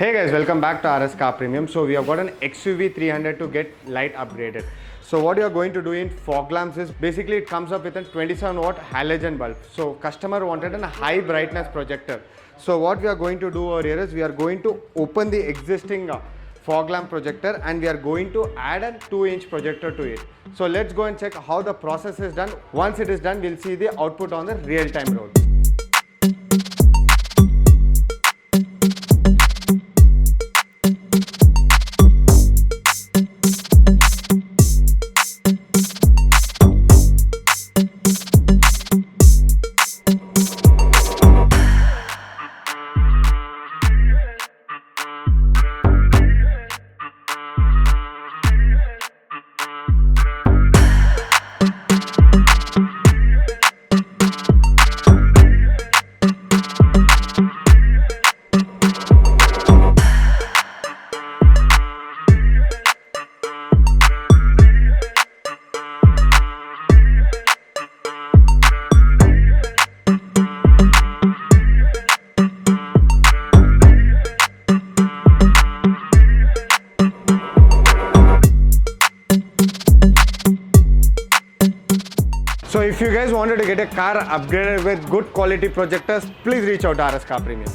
Hey guys, welcome back to RSCARPREMIUM. So we have got an XUV300 to get light upgraded. So what you are going to do in fog lamps is basically it comes up with a 27 watt halogen bulb. So customer wanted a high brightness projector. So what we are going to do over here is we are going to open the existing fog lamp projector and we are going to add a 2-inch projector to it. So let's go and check how the process is done. Once it is done, we'll see the output on the real-time road. So if you guys wanted to get a car upgraded with good quality projectors, please reach out to RSCARPREMIUM.